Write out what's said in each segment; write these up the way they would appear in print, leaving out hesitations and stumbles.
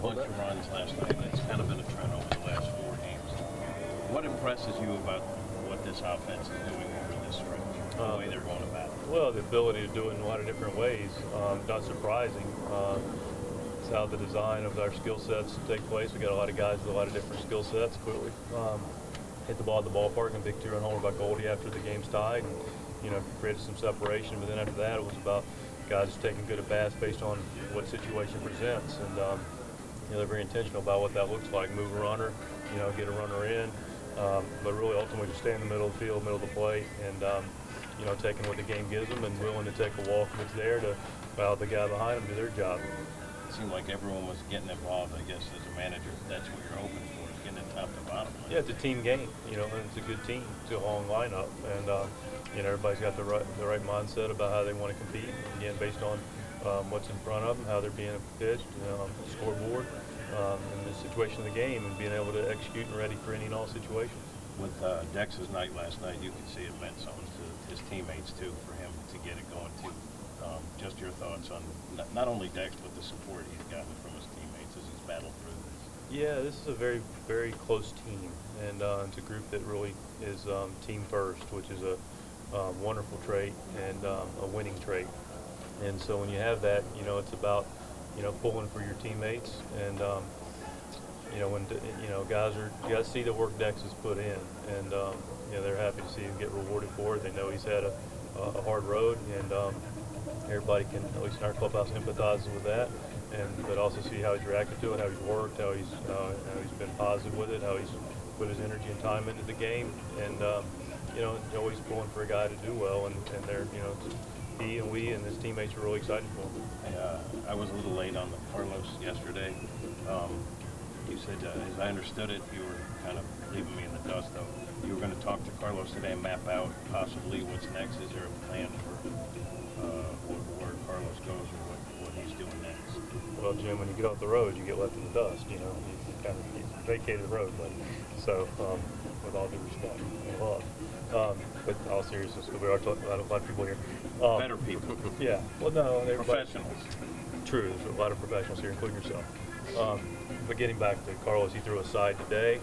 bunch of runs last night. It's kind of been a trend over the last 4 games. What impresses you about what this offense is doing over this stretch, the way they're going about it? Well, the ability to do it in a lot of different ways. Not surprising. It's how the design of our skill sets take place. We got a lot of guys with a lot of different skill sets. Clearly, hit the ball at the ballpark and big 2-run homer by Goldie after the game's tied, and created some separation. But then after that, it was about guys just taking good at bats based on what situation presents, and they're very intentional about what that looks like. Move a runner, get a runner in, but really ultimately just stay in the middle of the field, middle of the plate, and taking what the game gives them and willing to take a walk if it's there to allow the guy behind them do their job. It seemed like everyone was getting involved. I guess as a manager, that's what you're hoping for, is getting it top to bottom. Yeah, it's a team game, and it's a good team. It's a long lineup, and everybody's got the right mindset about how they want to compete. Again, based on what's in front of them, how they're being pitched, scoreboard, and the situation of the game, and being able to execute and ready for any and all situations. With Dex's night last night, you could see it meant something to his teammates too, for him to get it going too. Just your thoughts on not only Dex, but the support he's gotten from his teammates as he's battled through this. Yeah, this is a very, very close team, and it's a group that really is team first, which is a wonderful trait and a winning trait. And so when you have that, it's about pulling for your teammates, and when guys you got to see the work Dex has put in, and they're happy to see him get rewarded for it. They know he's had a hard road, and everybody can, at least in our clubhouse, empathize with that, but also see how he's reacted to it, how he's worked, how he's been positive with it, how he's put his energy and time into the game, and always pulling for a guy to do well, and they're he and we and his teammates are really excited for him. I was a little late on the Carlos yesterday. You said, as I understood it, you were kind of leaving me in the dust, though. You were going to talk to Carlos today and map out possibly what's next. Is there a plan for where Carlos goes or what he's doing next? Well, Jim, when you get off the road, you get left in the dust. You kind of vacated the road, but so with all due respect and love. But in all seriousness, we are talking about a lot of people here. Better people. Yeah. Well, no, professionals. True. There's a lot of professionals here, including yourself. But getting back to Carlos, he threw a side today.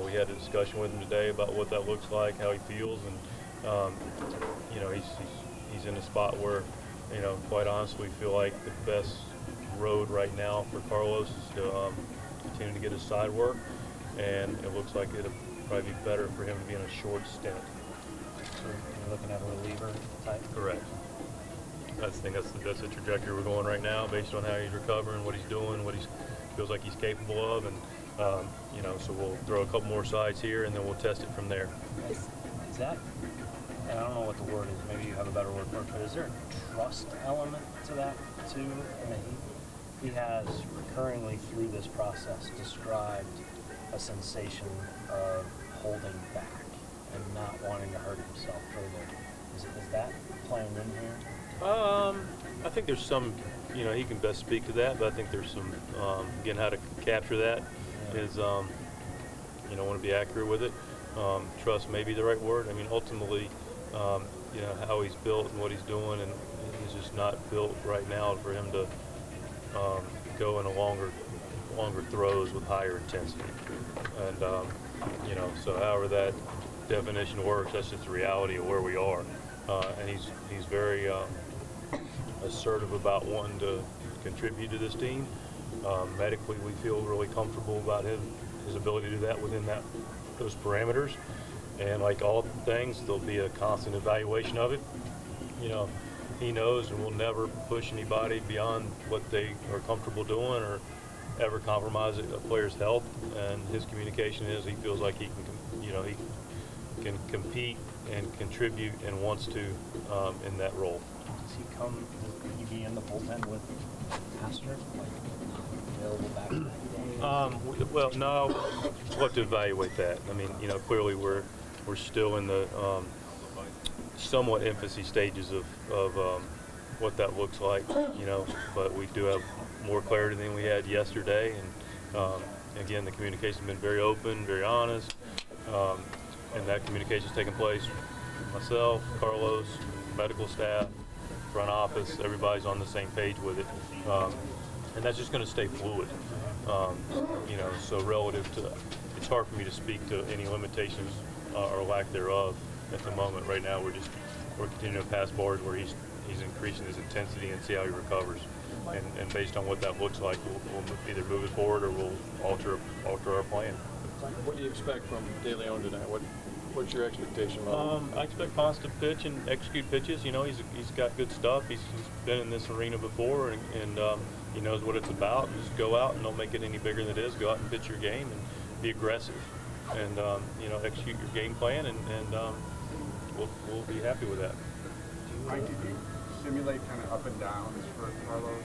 We had a discussion with him today about what that looks like, how he feels, and he's in a spot where, quite honestly, we feel like the best road right now for Carlos is to continue to get his side work, and it looks like it'll probably be better for him to be in a short stint. So you're looking at a reliever type? Correct. I think that's the trajectory we're going right now, based on how he's recovering, what he's doing, what he feels like he's capable of, and so we'll throw a couple more sides here, and then we'll test it from there. Is that, and I don't know what the word is, maybe you have a better word for it, but is there a trust element to that too? I mean, he has recurringly through this process described a sensation of holding back and not wanting to hurt himself further. Is that playing in here? I think there's some, he can best speak to that, but I think there's some, again, how to capture that is, want to be accurate with it. Trust may be the right word. I mean, ultimately, how he's built and what he's doing, and he's just not built right now for him to go in a longer throws with higher intensity. And, so however that definition works, that's just the reality of where we are. And he's very assertive about wanting to contribute to this team. Medically, we feel really comfortable about his ability to do that within those parameters. And like all things, there'll be a constant evaluation of it. He knows, and will never push anybody beyond what they are comfortable doing or ever compromise a player's health. And his communication is he feels like he can compete and contribute and wants to in that role. Does he be in the bullpen with Pastor, available back in that day? Well, no, we'll have to evaluate that. I mean, clearly we're still in the somewhat infancy stages of what that looks like, but we do have more clarity than we had yesterday, and again, the communication's been very open, very honest, and that communication's taking place. Myself, Carlos, medical staff, front office, everybody's on the same page with it. and that's just going to stay fluid. You know, so relative to, it's hard for me to speak to any limitations or lack thereof at the moment. Right now, we're continuing to pass bars where he's increasing his intensity and see how he recovers. And based on what that looks like, we'll either move it forward or we'll alter our plan. What do you expect from De Leon tonight? What's your expectation level? I expect Ponce to pitch and execute pitches. You know, he's got good stuff. He's been in this arena before, and he knows what it's about. Just go out and don't make it any bigger than it is. Go out and pitch your game and be aggressive, and you know, execute your game plan, and we'll be happy with that. Mike, did you simulate kind of up and downs for Carlos?